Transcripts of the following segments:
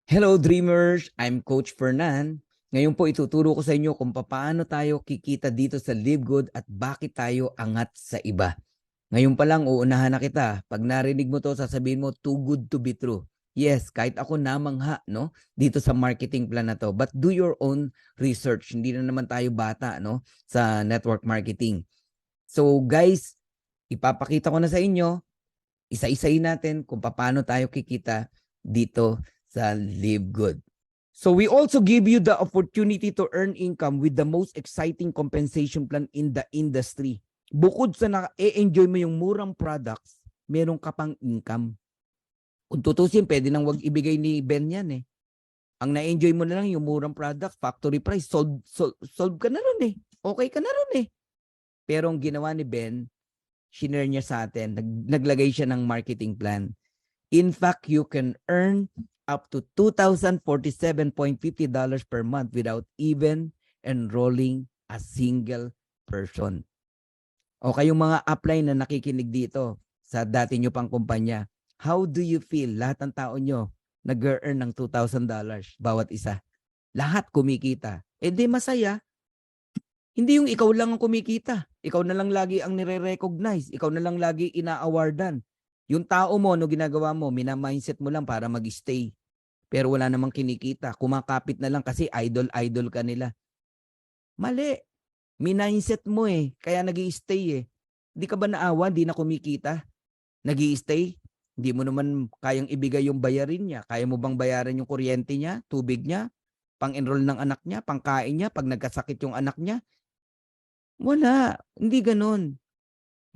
Hello Dreamers! I'm Coach Fernan. Ngayon po ituturo ko sa inyo kung paano tayo kikita dito sa Live Good at bakit tayo angat sa iba. Ngayon pa lang uunahan na kita. Pag narinig mo to, sasabihin mo too good to be true. Yes, kahit ako namangha no dito sa marketing plan na to. But do your own research. Hindi na naman tayo bata no sa network marketing. So guys, ipapakita ko na sa inyo, isa-isayin natin kung paano tayo kikita dito sa Live Good. So we also give you the opportunity to earn income with the most exciting compensation plan in the industry. Bukod sa na-enjoy mo yung murang products, meron ka pang income. Kung tutusin, pwede nang wag ibigay ni Ben yan eh. Ang na-enjoy mo na lang yung murang products, factory price, solve ka na ron eh. Okay ka na ron eh. Pero ang ginawa ni Ben, shinare niya sa atin, naglagay siya ng marketing plan. In fact, you can earn up to $2,047.50 per month without even enrolling a single person. O kayong mga upline na nakikinig dito sa dati nyo pang kumpanya, how do you feel? Lahat ng tao nyo nag-earn ng $2,000 bawat isa. Lahat kumikita. Eh di masaya. Hindi yung ikaw lang ang kumikita. Ikaw na lang lagi ang nire-recognize. Ikaw na lang lagi ina-awardan. Yung tao mo, no ginagawa mo, mina-mindset mo lang para mag-stay. Pero wala namang kinikita. Kumakapit na lang kasi idol-idol ka nila. Mali. Mindset mo eh. Kaya nag-i-stay eh. Di ka ba naawa? Di na kumikita? Nag-i-stay? Hindi mo naman kayang ibigay yung bayarin niya. Kaya mo bang bayaran yung kuryente niya, tubig niya, pang-enroll ng anak niya, pangkain niya, pag nagkasakit yung anak niya? Wala. Hindi ganun.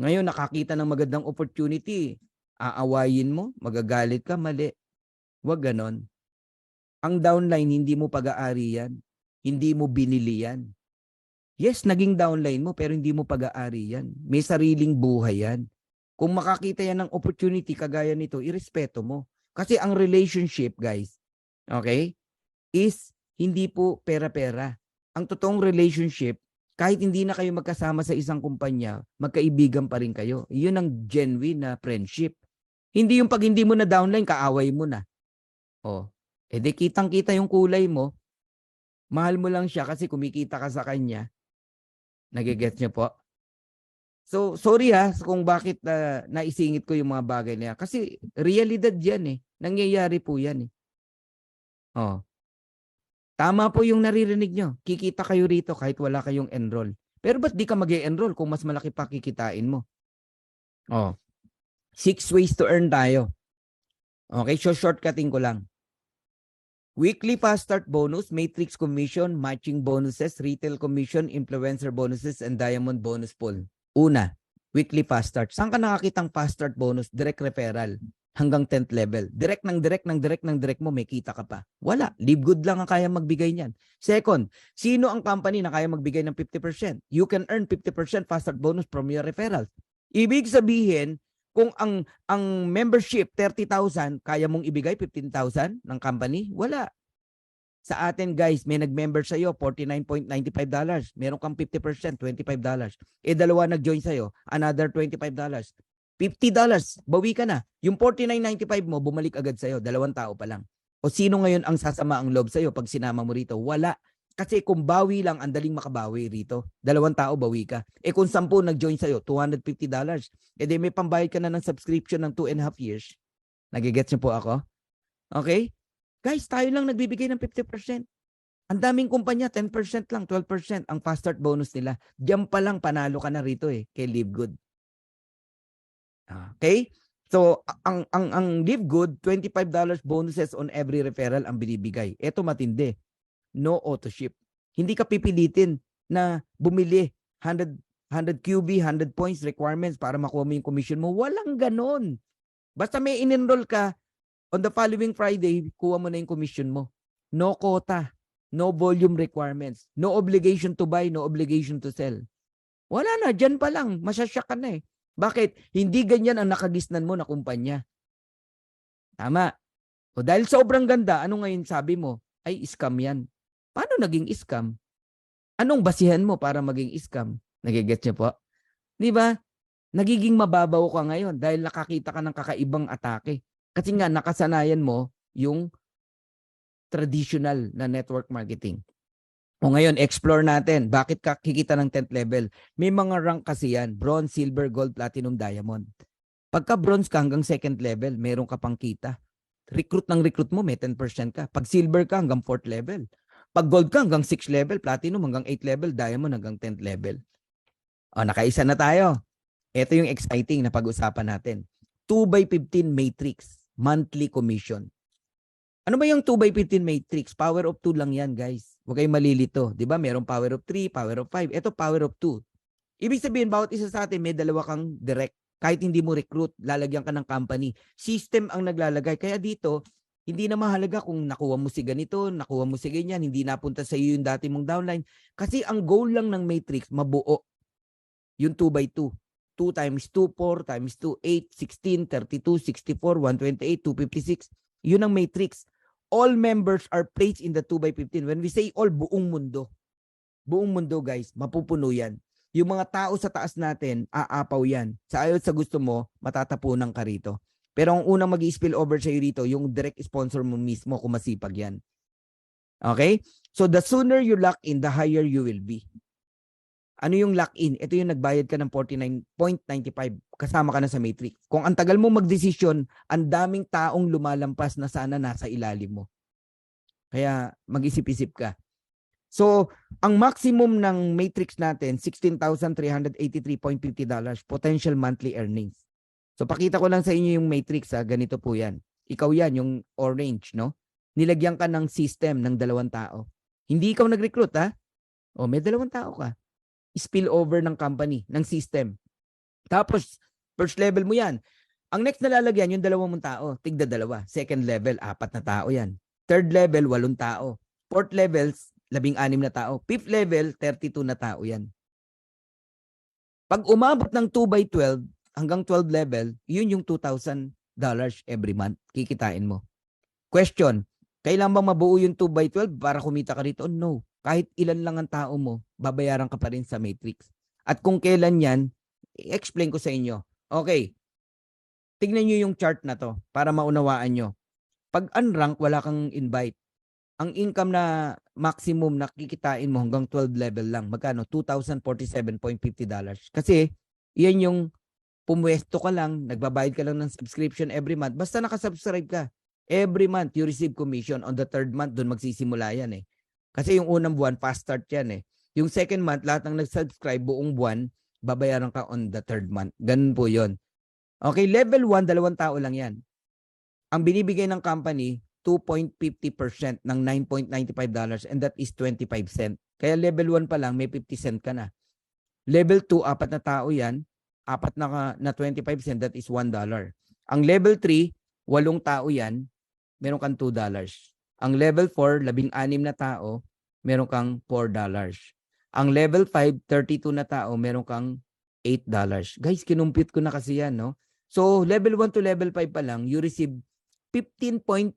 Ngayon, nakakita ng magandang opportunity. Aawayin mo, magagalit ka, mali. Huwag ganon. Ang downline, hindi mo pag-aari yan. Hindi mo binili yan. Yes, naging downline mo, pero hindi mo pag-aari yan. May sariling buhay yan. Kung makakita yan ng opportunity kagaya nito, irespeto mo. Kasi ang relationship, guys, okay, is hindi po pera-pera. Ang totoong relationship, kahit hindi na kayo magkasama sa isang kumpanya, magkaibigan pa rin kayo. Yun ang genuine na friendship. Hindi yung pag hindi mo na downline, kaaway mo na. Oh, edi kitang-kita yung kulay mo, mahal mo lang siya kasi kumikita ka sa kanya. Nagigets niyo po? So, sorry kung bakit naisingit ko yung mga bagay na yan. Kasi realidad yan eh. Nangyayari po yan eh. Oh. Tama po yung naririnig nyo. Kikita kayo rito kahit wala kayong enroll. Pero ba't di ka mag-e-enroll kung mas malaki pa kikitain mo? Oh. 6 ways to earn tayo. Okay, so shortcutting ko lang. Weekly fast start bonus, matrix commission, matching bonuses, retail commission, influencer bonuses, and diamond bonus pool. Una, weekly fast start. Saan ka nakakitang fast start bonus? Direct referral hanggang 10th level. Direct mo, may kita ka pa. Wala. Live Good lang ang kaya magbigay niyan. Second, sino ang company na kaya magbigay ng 50%? You can earn 50% fast start bonus from your referrals. Ibig sabihin, kung ang membership 30,000, kaya mong ibigay 15,000 ng company? Wala. Sa atin guys, may nag-member sa iyo $49.95. Meron kang 50%, $25. Eh dalawa nag-join sa iyo, another $25. $50, bawi ka na. Yung 49.95 mo, bumalik agad sa iyo, dalawang tao pa lang. O sino ngayon ang sasama ang loob sa iyo pag sinama mo rito? Wala. Kasi kung bawi lang, ang daling makabawi rito. Dalawang tao, bawi ka. Eh kung 10 nag-join sa'yo, $250. Eh di may pambayad ka na ng subscription ng 2.5 years. Nagigets niyo po ako? Okay? Guys, tayo lang nagbibigay ng 50%. Ang daming kumpanya, 10% lang, 12% ang fast start bonus nila. Diyan pa lang, panalo ka na rito eh, kay Live Good. Okay? So, ang Live Good, $25 bonuses on every referral ang binibigay. Ito matindi. No auto ship. Hindi ka pipilitin na bumili 100 QB, 100 points requirements para makuha mo yung commission mo. Walang ganon. Basta may in-enroll ka, on the following Friday, kuha mo na yung commission mo. No quota, no volume requirements, no obligation to buy, no obligation to sell. Wala na, dyan pa lang, masyasyak ka na eh. Bakit? Hindi ganyan ang nakagisnan mo na kumpanya. Tama. O dahil sobrang ganda, ano ngayon sabi mo? Ay, scam yan. Paano naging scam? Anong basihan mo para maging scam? Nagigets niyo po? Di ba? Nagiging mababaw ka ngayon dahil nakakita ka ng kakaibang atake. Kasi nga nakasanayan mo yung traditional na network marketing. O ngayon, explore natin. Bakit ka kikita ng 10th level? May mga rank kasi yan. Bronze, silver, gold, platinum, diamond. Pagka bronze ka hanggang 2nd level, meron ka pang kita. Recruit mo, may 10% ka. Pag silver ka hanggang 4th level. Pag gold ka hanggang 6th level, platinum hanggang 8th level, diamond hanggang 10th level. O, nakaisa na tayo. Ito yung exciting na pag-usapan natin. 2x15 matrix, monthly commission. Ano ba yung 2x15 matrix? Power of 2 lang yan, guys. Huwag kayong malilito. Di ba? Merong power of 3, power of 5. Ito, power of 2. Ibig sabihin, bawat isa sa atin, may dalawa kang direct. Kahit hindi mo recruit, lalagyan ka ng company. System ang naglalagay. Kaya dito, hindi na mahalaga kung nakuha mo si ganito, nakuha mo si ganyan, hindi napunta sa iyo yung dati mong downline. Kasi ang goal lang ng matrix, mabuo. Yung 2x2. 2 times 2, 4 times 2, 8, 16, 32, 64, 128, 256. Yun ang matrix. All members are placed in the 2x15. When we say all, buong mundo. Buong mundo, guys, mapupuno yan. Yung mga tao sa taas natin, aapaw yan. Sa ayaw sa gusto mo, matatapunan ka rito. Pero ang unang mag-i-spill over sa'yo rito, yung direct sponsor mo mismo, kung masipag yan. Okay? So the sooner you lock in, the higher you will be. Ano yung lock-in? Ito yung nagbayad ka ng 49.95. Kasama ka na sa matrix. Kung ang tagal mo magdesisyon, ang daming taong lumalampas na sana nasa ilalim mo. Kaya mag-isip-isip ka. So, ang maximum ng matrix natin, $16,383.50 potential monthly earnings. So, pakita ko lang sa inyo yung matrix. Ganito po yan. Ikaw yan, yung orange, no? Nilagyan ka ng system ng 2 tao. Hindi ikaw nag-recruit, ha? O, may 2 tao ka. Spill over ng company, ng system. Tapos, first level mo yan. Ang next na lalagyan, yung 2 mong tao, tigda 2. Second level, 4 na tao yan. Third level, 8 tao. Fourth level, 16 na tao. Fifth level, 32 na tao yan. Pag umabot ng 2x12 hanggang 12 level, yun yung $2,000 every month. Kikitain mo. Question, kailan bang mabuo yung 2x12 para kumita ka rito? No. Kahit ilan lang ang tao mo, babayaran ka pa rin sa matrix. At kung kailan yan, i-explain ko sa inyo. Okay, tignan nyo yung chart na to para maunawaan nyo. Pag unrank, wala kang invite. Ang income na maximum na kikitain mo hanggang 12 level lang. Magkano? $2,047.50. Kasi, yan yung pumwesto ka lang, nagbabayad ka lang ng subscription every month. Basta nakasubscribe ka. Every month, you receive commission. On the 3rd month, doon magsisimula yan eh. Kasi yung unang buwan, fast start yan eh. Yung 2nd month, lahat ng nag-subscribe buong buwan, babayaran ka on the 3rd month. Ganun po yon. Okay, level 1, 2 tao lang yan. Ang binibigay ng company, 2.50% ng $9.95 and that is 25 cent. Kaya level 1 pa lang, may 50 cent ka na. Level 2, 4 na tao yan. 4 na 25 cent, that is $1. Ang level 3, 8 tao yan, meron kang $2. Ang level 4, 16 na tao, meron kang $4. Ang level 5, 32 na tao, meron kang $8. Guys, kinumpute ko na kasi yan, no? So, level 1 to level 5 pa lang, you receive $15.50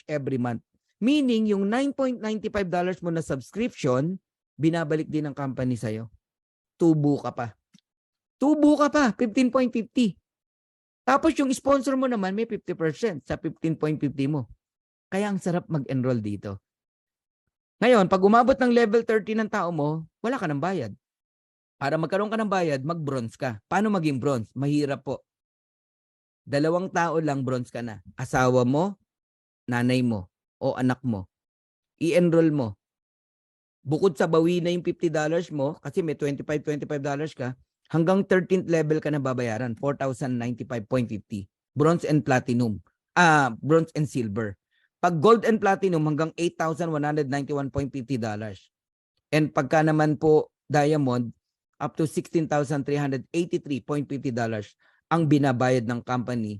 every month. Meaning, yung $9.95 mo na subscription, binabalik din ng company sa'yo. Tubo ka pa. 15.50. Tapos yung sponsor mo naman, may 50% sa 15.50 mo. Kaya ang sarap mag-enroll dito. Ngayon, pag umabot ng level 30 ng tao mo, wala ka ng bayad. Para magkaroon ka ng bayad, mag-bronze ka. Paano maging bronze? Mahirap po. 2 tao lang bronze ka na. Asawa mo, nanay mo, o anak mo. I-enroll mo. Bukod sa bawi na yung $50 mo, kasi may $25 ka, hanggang 13th level ka na babayaran, $4,095.50. Bronze and platinum. Bronze and silver. Pag gold and platinum, hanggang $8,191.50. And pagka naman po diamond, up to $16,383.50 ang binabayad ng company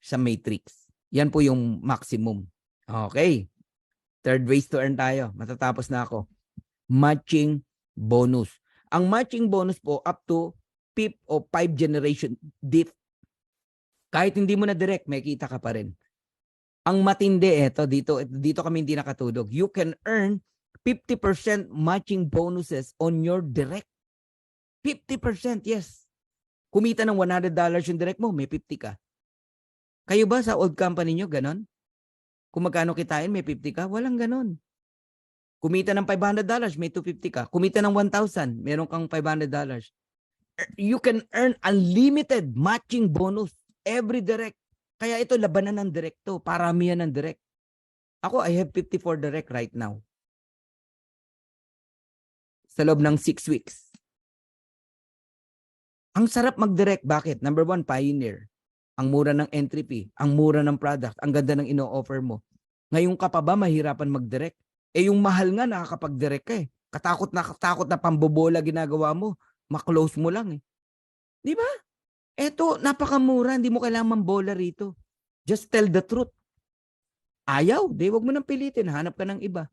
sa matrix. Yan po yung maximum. Okay. Third ways to earn tayo. Matatapos na ako. Matching bonus. Ang matching bonus po up to 5th o 5 generation diff. Kahit hindi mo na direct, may kita ka pa rin. Ang matindi dito kami hindi nakatulog. You can earn 50% matching bonuses on your direct. 50%, yes. Kumita ng $100 yung direct mo, may 50 ka. Kayo ba sa old company nyo, ganon? Kung magkano kitain, may 50 ka. Walang ganon. Kumita ng $500, may 250 ka. Kumita ng 1,000, meron kang $500. You can earn unlimited matching bonus every direct. Kaya ito, labanan ng direct to. Paramihan ng direct. Ako, I have 54 direct right now. Sa loob ng 6 weeks. Ang sarap mag-direct. Bakit? Number 1, pioneer. Ang mura ng entry fee. Ang mura ng product. Ang ganda ng ino-offer mo. Ngayon ka pa ba mahirapan mag-direct? Yung mahal nga nakakapag-direct ka eh. Katakot na pambobola ginagawa mo. Ma-close mo lang eh. Di ba? Eto, napakamura. Hindi mo kailangan mambola rito. Just tell the truth. Ayaw. Wag mo nang pilitin. Hanap ka ng iba.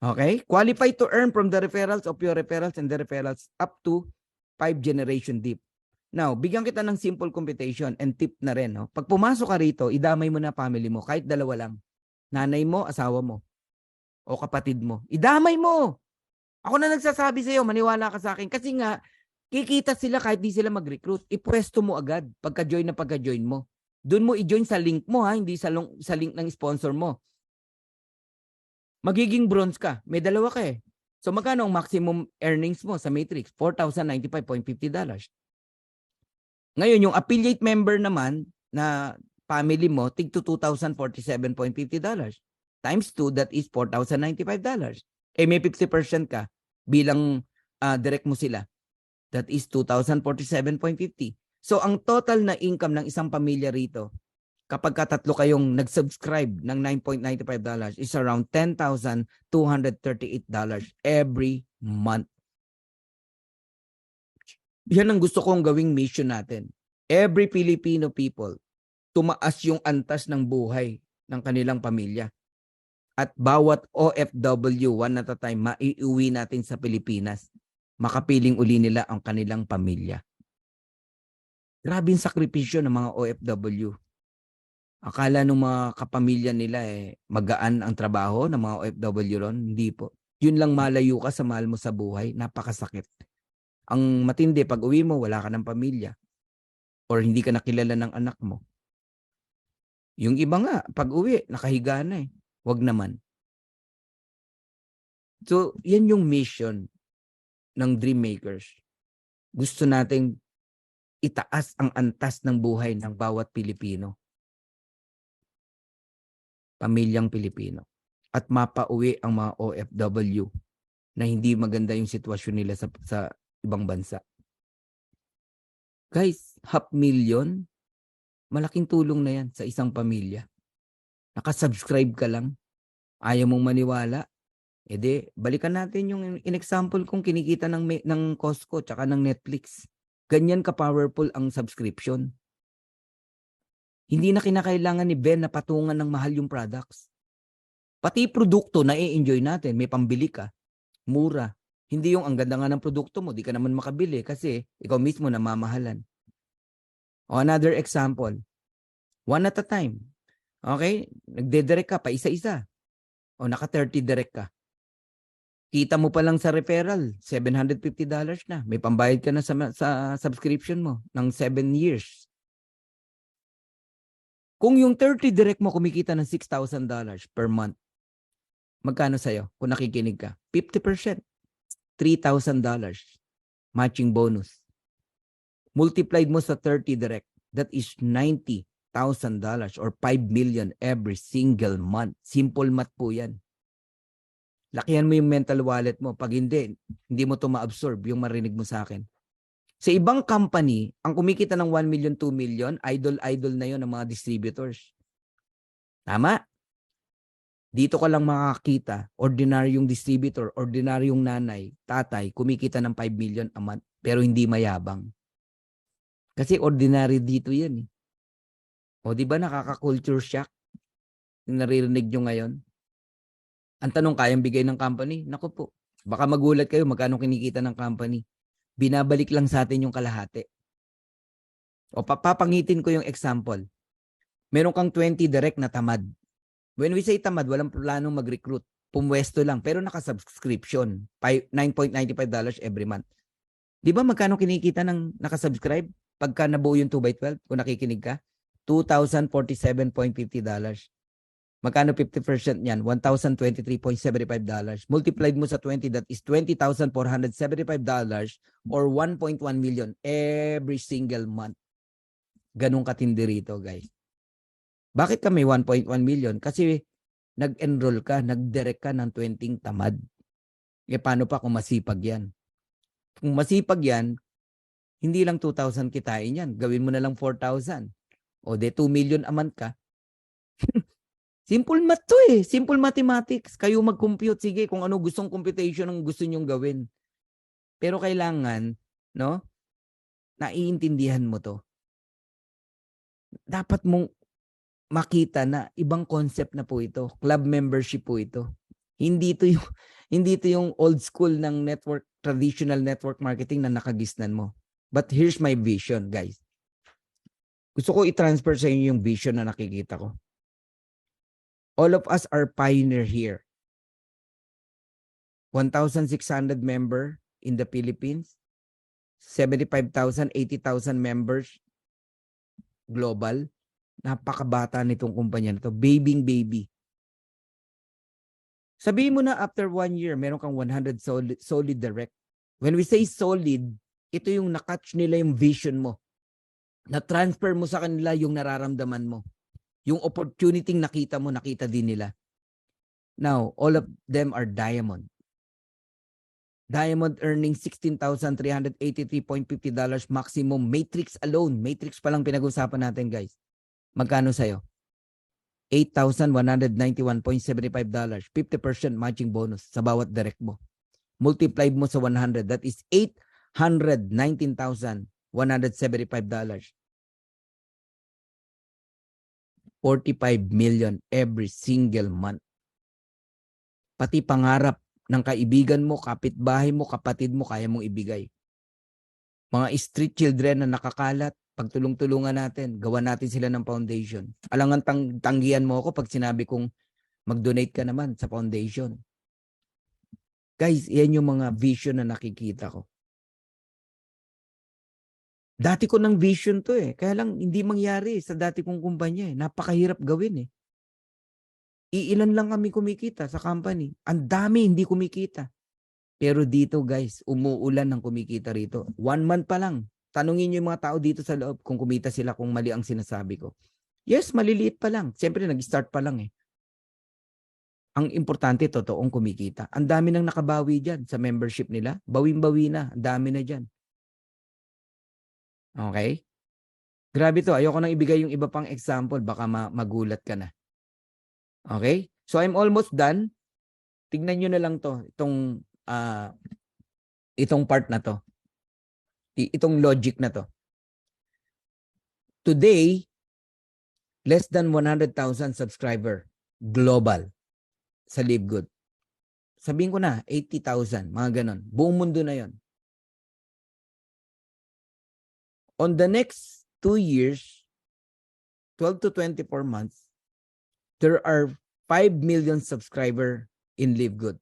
Okay? Qualify to earn from the referrals of your referrals and the referrals up to 5 generation deep. Now, bigyan kita ng simple computation and tip na rin. No? Pag pumasok ka rito, idamay mo na family mo. Kahit dalawa lang. Nanay mo, asawa mo. O kapatid mo. Idamay mo! Ako na nagsasabi sa'yo, maniwala ka sa akin. Kasi nga, kikita sila kahit di sila mag-recruit. Ipwesto mo agad pagka-join na pagka-join mo. Doon mo i-join sa link mo ha, hindi sa link ng sponsor mo. Magiging bronze ka. May dalawa ka eh. So magkano ang maximum earnings mo sa Matrix? $4,095.50. Ngayon, yung affiliate member naman na family mo, tig to $2,047.50. Times 2, that is $4,095. May 50% ka bilang direct mo sila. That is $2,047.50. So, ang total na income ng isang pamilya rito, kapag katatlo kayong nag-subscribe ng $9.95 is around $10,238 every month. Yan ang gusto kong gawing mission natin. Every Filipino people, tumaas yung antas ng buhay ng kanilang pamilya. At bawat OFW, one at a time, maiuwi natin sa Pilipinas. Makapiling uli nila ang kanilang pamilya. Grabe yung sakripisyo ng mga OFW. Akala ng mga kapamilya nila magaan ang trabaho ng mga OFW ron. Hindi po. Yun lang malayo ka sa mahal mo sa buhay. Napakasakit. Ang matindi, pag uwi mo, wala ka ng pamilya. Or hindi ka nakilala ng anak mo. Yung iba nga, pag uwi, nakahiga na eh. Wag naman. So, yan yung mission ng Dream Makers. Gusto nating itaas ang antas ng buhay ng bawat Pilipino. Pamilyang Pilipino. At mapauwi ang mga OFW na hindi maganda yung sitwasyon nila sa ibang bansa. Guys, 500,000, malaking tulong na yan sa isang pamilya. Nakasubscribe ka lang, ayaw mong maniwala, balikan natin yung in-example kong kinikita ng Costco tsaka ng Netflix. Ganyan ka-powerful ang subscription. Hindi na kinakailangan ni Ben na patungan ng mahal yung products. Pati produkto na i-enjoy natin, may pambili ka, mura. Hindi yung ang ganda nga ng produkto mo, di ka naman makabili kasi ikaw mismo namamahalan. O another example, one at a time. Okay? Nagde-direct ka pa isa-isa. O naka-30 direct ka. Kita mo pa lang sa referral, $750 na. May pambayad ka na sa subscription mo ng 7 years. Kung yung 30 direct mo kumikita ng $6,000 per month, magkano sa'yo kung nakikinig ka? 50%. $3,000 matching bonus. Multiplied mo sa 30 direct, that is $90,000 or 5 million every single month. Simple math po yan. Lakihan mo yung mental wallet mo. Pag hindi mo ito ma-absorb yung marinig mo sa akin. Sa ibang company, ang kumikita ng 1 million, 2 million, idol na yon ng mga distributors. Tama? Dito ka lang makakita, ordinaryong distributor, ordinaryong nanay, tatay, kumikita ng 5 million a month, pero hindi mayabang. Kasi ordinary dito yan eh. O di ba nakaka-culture shock? Yung naririnig nyo ngayon? Ang tanong, kayang bigay ng company? Naku po, baka magulat kayo magkano kinikita ng company. Binabalik lang sa atin yung kalahati. O papangitin ko yung example. Meron kang 20 direct na tamad. When we say tamad, walang planong mag-recruit. Pumwesto lang, pero naka-subscription. $9.95 every month. Di ba magkano kinikita ng nakasubscribe? Pagka nabuo yung 2x12, kung nakikinig ka, $2,047.50. Magkano 50% niyan? $1,023.75. Multiplied mo sa 20, that is $20,475 or 1.1 million every single month. Ganun katindi rito, guys. Bakit ka may 1.1 million? Kasi nag-enroll ka, nag-direct ka ng 20 tamad. E paano pa kung masipag yan? Kung masipag yan, hindi lang 2,000 kitain yan. Gawin mo na lang 4,000. O de 2 million a month ka. Simple math to eh. Simple mathematics. Kayo mag-compute. Sige, kung ano gustong computation ang gusto nyong gawin. Pero kailangan, no? Naiintindihan mo to. Dapat mong makita na ibang concept na po ito. Club membership po ito. Hindi ito yung old school ng network, traditional network marketing na nakagisnan mo. But here's my vision, guys. Gusto ko i-transfer sa inyo yung vision na nakikita ko. All of us are pioneer here. 1,600 member in the Philippines. 75,000, 80,000 members global. Napakabata nitong kumpanya nito. Baby. Sabihin mo na after 1 year, meron kang 100 solid direct. When we say solid, ito yung nakatch nila yung vision mo. Na-transfer mo sa kanila yung nararamdaman mo. Yung opportunity nakita mo, nakita din nila. Now, all of them are diamond. Diamond earning $16,383.50 maximum. Matrix alone. Matrix pa lang pinag-usapan natin, guys. Magkano sa'yo? $8,191.75. 50% matching bonus sa bawat direct mo. Multiplied mo sa 100. That is $819,175. 45 million every single month. Pati pangarap ng kaibigan mo, kapitbahay mo, kapatid mo, kaya mong ibigay. Mga street children na nakakalat, pagtulong-tulungan natin, gawa natin sila ng foundation. Alangan tanggihan mo ako pag sinabi kong mag-donate ka naman sa foundation. Guys, yan yung mga vision na nakikita ko. Dati ko ng vision to eh. Kaya lang hindi mangyari sa dati kong kumpanya eh. Napakahirap gawin eh. Iilan lang kami kumikita sa company. Ang dami hindi kumikita. Pero dito guys, umuulan ng kumikita rito. 1 month pa lang. Tanungin niyo yung mga tao dito sa loob kung kumita sila kung mali ang sinasabi ko. Yes, maliliit pa lang. Siyempre nag-start pa lang eh. Ang importante, totoong kumikita. Ang dami nang nakabawi dyan sa membership nila. Bawing-bawi na. Ang dami na dyan. Okay? Grabe to. Ayoko nang ibigay yung iba pang example. Baka magulat ka na. Okay? So I'm almost done. Tignan nyo na lang to. Itong part na to. Itong logic na to. Today, less than 100,000 subscriber global sa LiveGood. Sabihin ko na, 80,000, mga ganon. Buong mundo na yon. On the next 2 years, 12 to 24 months, there are 5 million subscriber in LiveGood.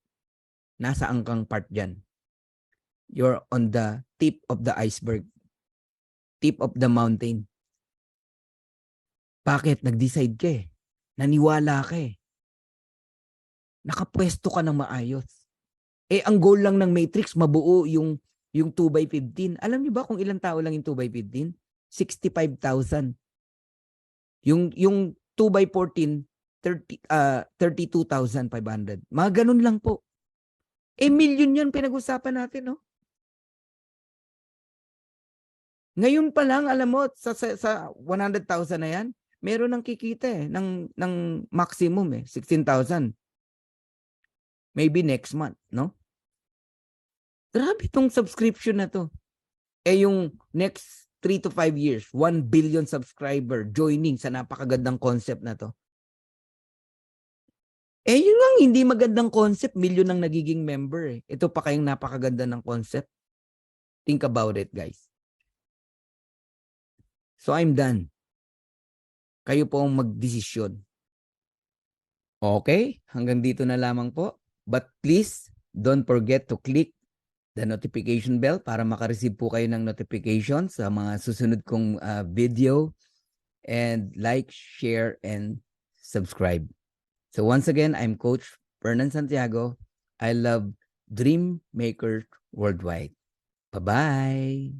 Nasaan kang part dyan? You're on the tip of the iceberg. Tip of the mountain. Bakit? Nag-decide ka eh. Naniwala ka eh. Nakapwesto ka ng maayos. Eh, ang goal lang ng Matrix, mabuo yung 2x15. Alam niyo ba kung ilang tao lang yung 2x15? 65,000. Yung 2x14, 32,500. Mga ganun lang po. Eh, million yan pinag-usapan natin, no? Ngayon pa lang, alam mo, sa 100,000 na yan, meron nang kikita eh, ng maximum eh, 16,000. Maybe next month, no? Grabe tong subscription na to. Eh yung next 3 to 5 years, 1 billion subscriber joining sa napakagandang concept na to. Eh yun lang, hindi magandang concept, million ang nagiging member eh. Ito pa kayong napakaganda ng concept. Think about it, guys. So I'm done. Kayo po ang magdesisyon. Okay? Hanggang dito na lamang po. But please, don't forget to click the notification bell para makareceive po kayo ng notification sa mga susunod kong video. And like, share, and subscribe. So once again, I'm Coach Fernan Santiago. I love Dream Maker Worldwide. Bye-bye.